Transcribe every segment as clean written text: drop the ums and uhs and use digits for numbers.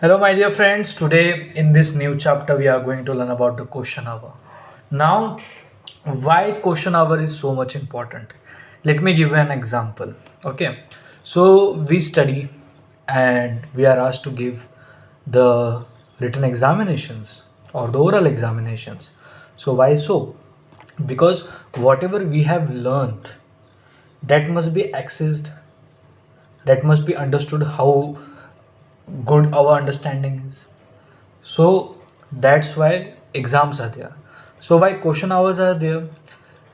Hello, my dear friends. Today, in this new chapter, we are going to learn about the question hour. Now, why question hour is so much important? Let me give you an example. Okay, so we study and we are asked to give the written examinations or the oral examinations. So, why so? Because whatever we have learned, that must be accessed, that must be understood how good our understanding is. So that's why exams are there. So why question hours are there?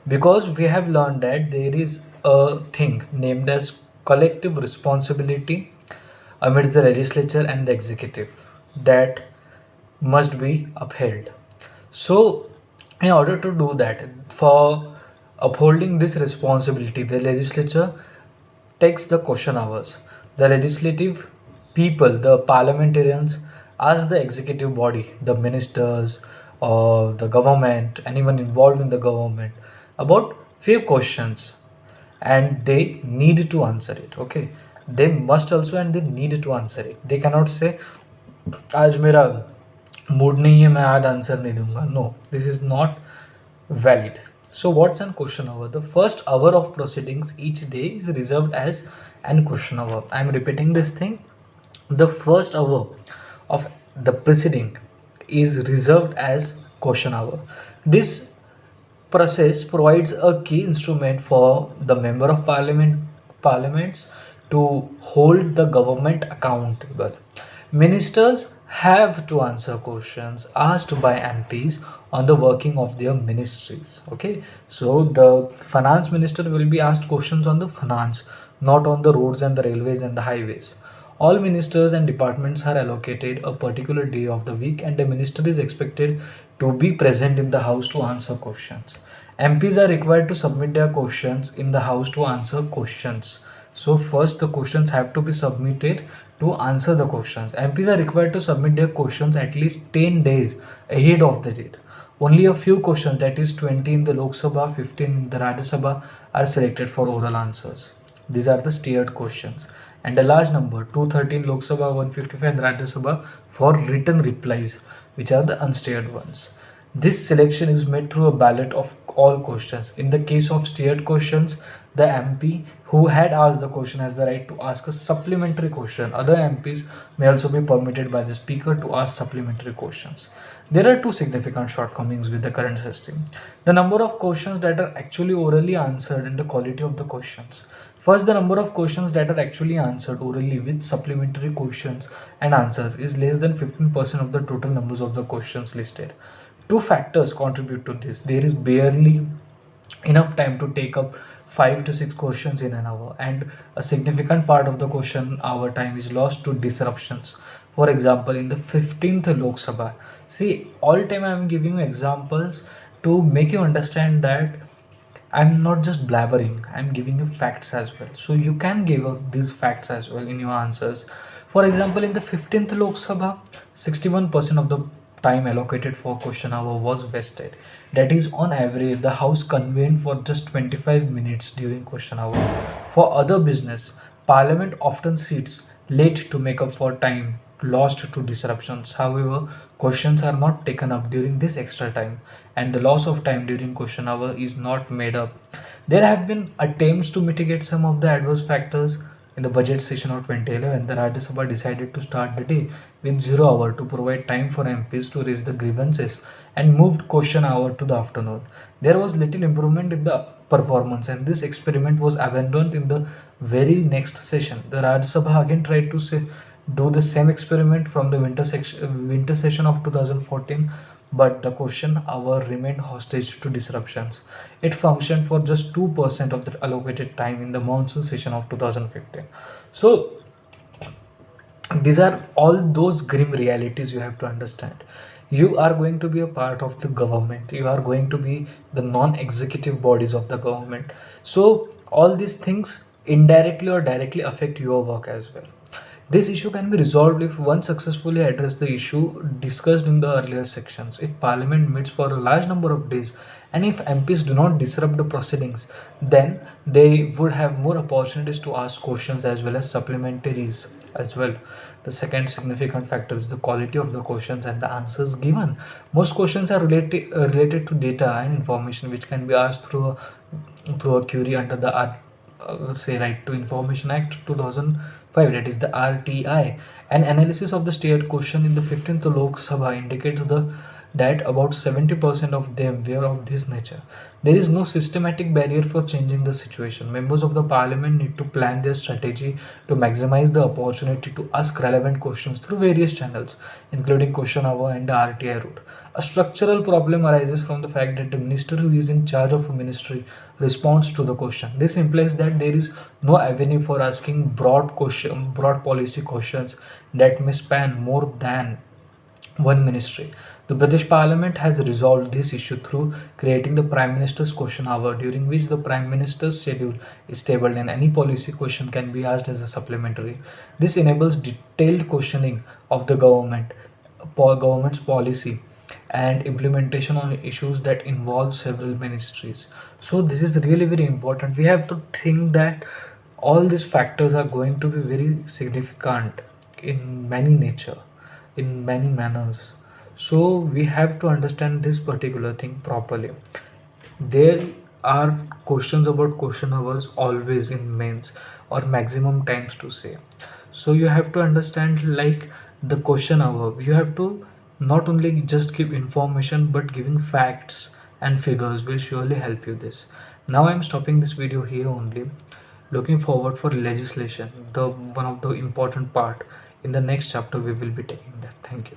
Because we have learned that there is a thing named as collective responsibility amidst the legislature and the executive that must be upheld. So in order to do that, for upholding this responsibility, the legislature takes the question hours. The legislative people, the parliamentarians, ask the executive body, the ministers or the government, anyone involved in the government, about few questions, and they need to answer it. Okay, they must also and they need to answer it. They cannot say आज मेरा mood नहीं है मैं आज answer नहीं दूंगा. No, this is not valid. So what's an question hour? The first hour of proceedings each day is reserved as an question hour. I am repeating this thing. The first hour of the proceeding is reserved as question hour. This process provides a key instrument for the member of parliaments to hold the government accountable. Ministers have to answer questions asked by MPs on the working of their ministries. Okay, so the finance minister will be asked questions on the finance, not on the roads and the railways and the highways. All ministers and departments are allocated a particular day of the week, and the minister is expected to be present in the house to answer questions. MPs are required to submit their questions in the house to answer questions. So first the questions have to be submitted to answer the questions. MPs are required to submit their questions at least 10 days ahead of the date. Only a few questions, that is 20 in the Lok Sabha, 15 in the Rajya Sabha, are selected for oral answers. These are the steered questions. And a large number, 213 Lok Sabha, 155 in Rajya Sabha, for written replies, which are the unsteered ones. This selection is made through a ballot of all questions. In the case of steered questions, the MP who had asked the question has the right to ask a supplementary question. Other MPs may also be permitted by the speaker to ask supplementary questions. There are two significant shortcomings with the current system: the number of questions that are actually orally answered and the quality of the questions. First, the number of questions that are actually answered orally with supplementary questions and answers is less than 15% of the total numbers of the questions listed. Two factors contribute to this. There is barely enough time to take up 5 to 6 questions in an hour, and a significant part of the question hour time is lost to disruptions. For example, in the 15th Lok Sabha, see, all time I am giving you examples to make you understand that I'm not just blabbering, I'm giving you facts as well. So you can give up these facts as well in your answers. For example, in the 15th Lok Sabha, 61% of the time allocated for question hour was wasted. That is, on average, the House convened for just 25 minutes during question hour. For other business, Parliament often sits late to make up for time lost to disruptions. However, questions are not taken up during this extra time, and the loss of time during question hour is not made up. There have been attempts to mitigate some of the adverse factors. In the budget session of 2011, the Rajya Sabha decided to start the day with 0 hour to provide time for MPs to raise the grievances and moved question hour to the afternoon. There was little improvement in the performance, and this experiment was abandoned in the very next session. The Rajya Sabha again tried to do the same experiment from the winter session of 2014, but the question hour remained hostage to disruptions. It functioned for just 2% of the allocated time in the monsoon session of 2015. So these are all those grim realities you have to understand. You are going to be a part of the government, you are going to be the non-executive bodies of the government. So all these things indirectly or directly affect your work as well. This issue can be resolved if one successfully address the issue discussed in the earlier sections. If Parliament meets for a large number of days and if MPs do not disrupt the proceedings, then they would have more opportunities to ask questions as well as supplementaries as well. The second significant factor is the quality of the questions and the answers given. Most questions are related to data and information which can be asked through a query under the say Right to Information Act 2005, that is the RTI. An analysis of the state question in the 15th Lok Sabha indicates that about 70% of them were of this nature. There is no systematic barrier for changing the situation. Members of the parliament need to plan their strategy to maximize the opportunity to ask relevant questions through various channels, including question hour and the RTI route. A structural problem arises from the fact that the minister who is in charge of a ministry responds to the question. This implies that there is no avenue for asking broad policy questions that may span more than one ministry. The British Parliament has resolved this issue through creating the Prime Minister's question hour, during which the Prime Minister's schedule is tabled and any policy question can be asked as a supplementary. This enables detailed questioning of the government's policy and implementation on issues that involve several ministries. So this is really very important. We have to think that all these factors are going to be very significant in many nature, in many manners. So we have to understand this particular thing properly. There are questions about question hours always in mains or maximum times to say. So you have to understand, like, the question hour, you have to not only just give information but giving facts and figures will surely help you this. Now I'm stopping this video here only. Looking forward for legislation, the one of the important part. In the next chapter we will be taking that. Thank you.